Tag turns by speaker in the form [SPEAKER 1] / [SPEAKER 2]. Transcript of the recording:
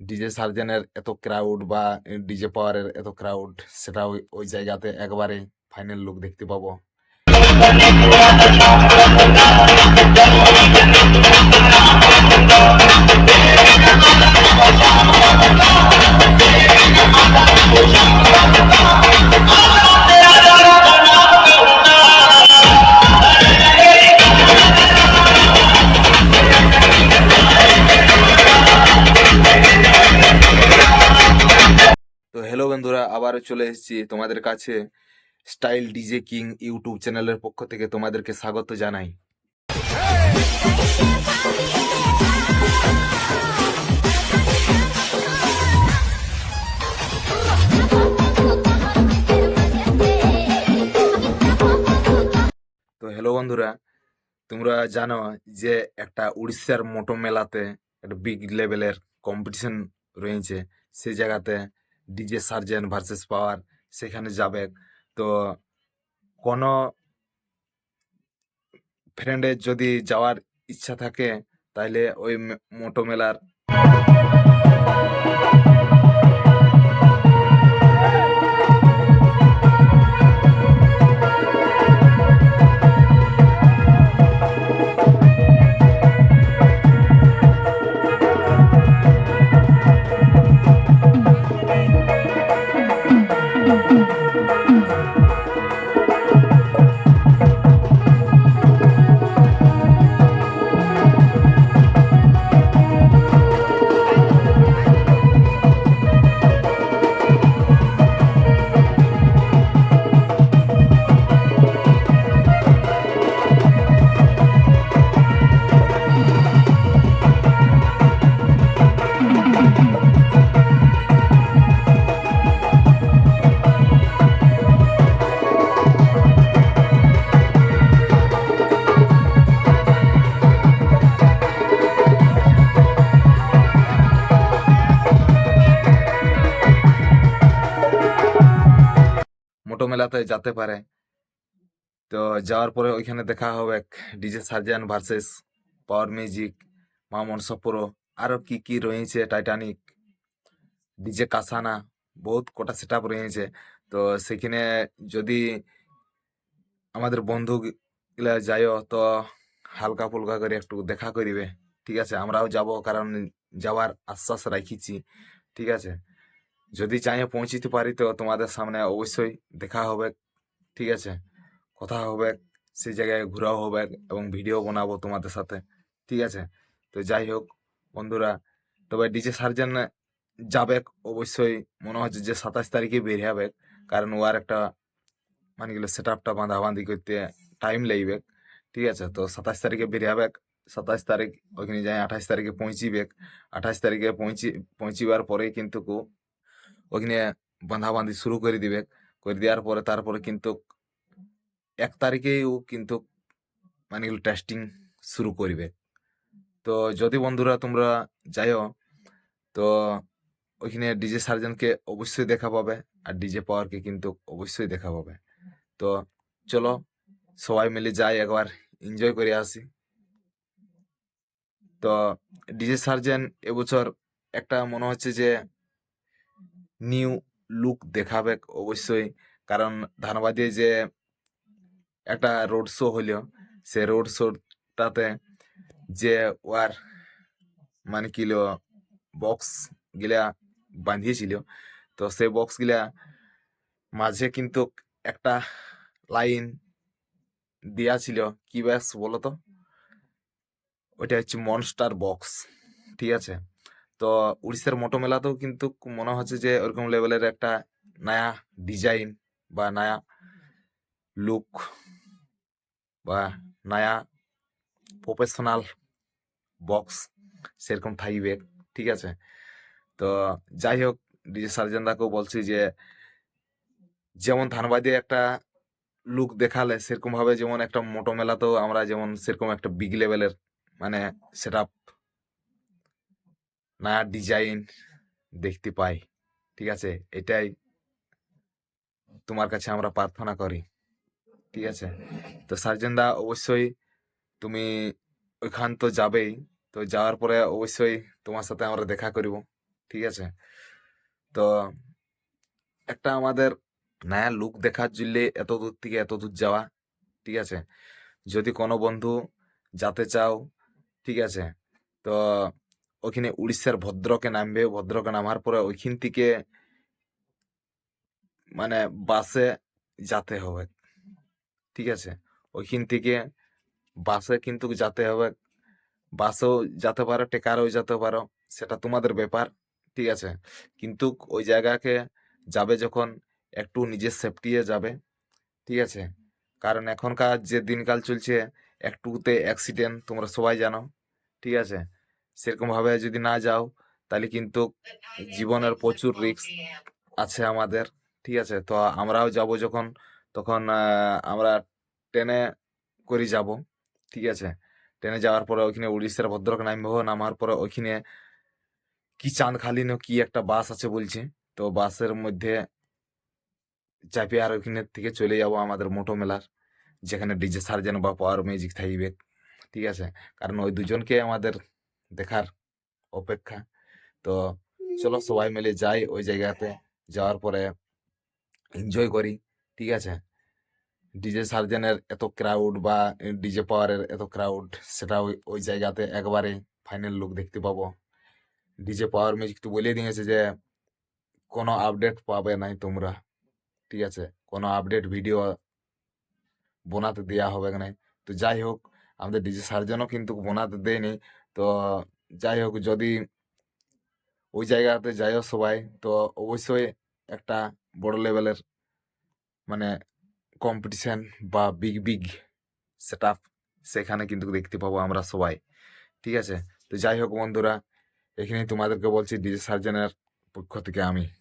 [SPEAKER 1] DJ সার্জেনের এত crowd বা DJ পাওয়ারের এত ক্রাউড, সেটা ওই ওই জায়গাতে একবারে ফাইনাল লুক দেখতে পাবো। তো হ্যালো বন্ধুরা, আবারও চলে এসেছি তোমাদের কাছে। স্টাইল ডিজে কিং ইউটিউব চ্যানেলের পক্ষ থেকে তোমাদেরকে স্বাগত জানাই। তো হ্যালো বন্ধুরা, তোমরা জানো যে একটা উড়িষ্যার মোটো মেলাতে একটা বিগ লেভেলের কম্পিটিশন রয়েছে। সেই জায়গাতে ডিজে সার্জেন ভার্সেস পাওয়ার সেখানে যাবে। তো কোনো ফ্রেন্ডের যদি যাওয়ার ইচ্ছা থাকে তাহলে ওই মোটো মেলার মোটো মেলাতে যেতে পারে। তো যাওয়ার পরে ওইখানে দেখা হবে ডিজে সার্জেন ভার্সেস পাওয়ার মিউজিক, মা মনসাপুরো, আরো কি কি রয়েছে, টাইটানিক, ডিজে কাসানা, বহুত কটা সেট আপ রয়েছে। তো সেখানে যদি আমাদের বন্ধু গুলা যাইও তো হালকা ফুলকা করে একটু দেখা করিবে। ঠিক আছে, আমরাও যাব, কারণ যাওয়ার আশ্বাস রাখিছি। ঠিক আছে, যদি চাইয়ে পৌঁছিতে পারি তো তোমাদের সামনে অবশ্যই দেখা হবে। ঠিক আছে, কথা হবে, সেই জায়গায় ঘোরাও হবে এবং ভিডিও বানাবো তোমাদের সাথে। ঠিক আছে, তো যাই হোক বন্ধুরা, তবে ডিজে সার্জেন যাবে অবশ্যই। মনে হচ্ছে যে 27 তারিখে বের হবে, কারণ ওর একটা মানে গেলে সেট আপটা বাঁধাবাঁধি করতে টাইম লাগবে। ঠিক আছে, তো 27 তারিখে বের হবে। 27 তারিখ ওইখানে যাই, 28 তারিখে পৌঁছিবে। 28 তারিখে পৌঁছিবার পরে কিন্তু ওখানে বাঁধাবাঁধি শুরু করে দিবে। করে দেওয়ার পরে তারপরে কিন্তু 1 তারিখেই ও কিন্তু মানে টেস্টিং শুরু করবে। তো যদি বন্ধুরা তোমরা যাইও তো ওইখানে ডিজে সার্জনকে অবশ্যই দেখা পাবে, আর ডিজে পাওয়ারকে কিন্তু অবশ্যই দেখা পাবে। তো চলো সবাই মিলে যাই, একবার এনজয় করে আসি। তো ডিজে সার্জেন এবছর একটা মনে হচ্ছে যে নিউ লুক দেখাবে অবশ্যই, কারণ ধানবাদে যে একটা রোড শো হইল, সে রোড শোটাতে যে ওয়ার মানে কিলো বক্স গিলা বাঁধিয়েছিল, তো সেই বক্স গিলা মাঝে কিন্তু একটা লাইন দেয়া ছিল, কি ব্যাস বলো তো, ওইটা হচ্ছে মনস্টার বক্স। ঠিক আছে, তো উড়িষ্যার মোটো মেলাতেও কিন্তু মনে হচ্ছে যে ওরকম লেভেলের একটা নয়া ডিজাইন বা নয়া লুক বা নয়া প্রফেশনাল বক্স সেরকম থাকবে। ঠিক আছে, তো যাই হোক, ডিজে সার্জেনদাকেও বলছি যে যেমন ধানবাদে একটা লুক দেখালে সেরকম ভাবে যেমন একটা মোটো মেলাতেও আমরা যেমন সেরকম একটা বিগ লেভেলের মানে সেট আপ নয়া ডিজাইন দেখতে পাই। ঠিক আছে, এটাই তোমার কাছে আমরা প্রার্থনা করি। ঠিক আছে, তো সার্জেনদা অবশ্যই তুমি ওইখান তো যাবেই, তো যাওয়ার পরে অবশ্যই তোমার সাথে আমরা দেখা করব। ঠিক আছে? তো একটা আমাদের নয়া লুক দেখার জন্যে এত দূর থেকে এত দূর যাওয়া, ঠিক আছে? যদি কোনো বন্ধু যেতে চাও, ঠিক আছে? তো ওখানে উড়িষ্যার ভদ্রকে নামবে, ভদ্রকে নামার পরে ওইখান থেকে মানে বাসে যেতে হবে, ঠিক আছে? ওইখান থেকে বাসে কিন্তু যেতে হবে, বাসেও যেতে পারো, ট্রেকারেও যেতে পারো, সেটা তোমাদের ব্যাপার, ঠিক আছে? কিন্তু ওই জায়গাকে যাবে যখন একটু নিজের সেফটিয়ে যাবে, ঠিক আছে? কারণ এখনকার যে দিনকাল চলছে একটুতে অ্যাক্সিডেন্ট তোমরা সবাই জানো, ঠিক আছে? সেরকমভাবে যদি না যাও তাহলে কিন্তু জীবনের প্রচুর রিস্ক আছে আমাদের, ঠিক আছে? তো আমরাও যাব যখন তখন আমরা ট্রেনে করে যাব, ঠিক আছে? ট্রেনে যাওয়ার পরে ওইখানে উড়িষ্যার ভদ্রক নামবো, নামার পরে ওইখানে কি চাঁদখালি না কি একটা বাস আছে বলছে, তো বাসের মধ্যে চাপে আর ওইখানে থেকে চলে যাব আমাদের মোটো মেলার, যেখানে ডিজে সার্জেন বা পাওয়ার মিউজিক থাকবে, ঠিক আছে? কারণ ওই দুজনকে আমাদের দেখার অপেক্ষা। তো চলো সবাই মিলে যাই ওই জায়গাতে, যাওয়ার পরে এনজয় করি, ঠিক আছে? ডিজে সার্জেনের এত ক্রাউড বা ডিজে পাওয়ারের এত ক্রাউড, সেটা ওই ওই জায়গাতে একবারে ফাইনাল লুক দেখতে পাবো। ডিজে পাওয়ার মিউজিক তো বলে দিয়েছে যে কোনো আপডেট পাবে নাই তোমরা, ঠিক আছে? কোনো আপডেট ভিডিও বোনাতে দেওয়া হবে না। তো যাই হোক, আমাদের ডিজে সার্জনও কিন্তু বোনাতে দেয়নি। তো যাই হোক, যদি ওই জায়গাতে যাইও সবাই, তো অবশ্যই একটা বড় লেভেলের মানে কম্পিটিশন বা বিগ বিগ সেট আপ সেখানে কিন্তু দেখতে পাবো আমরা সবাই, ঠিক আছে? তো যাই হোক বন্ধুরা, এখানেই তোমাদেরকে বলছি ডিজে সার্জনের পক্ষ থেকে আমি।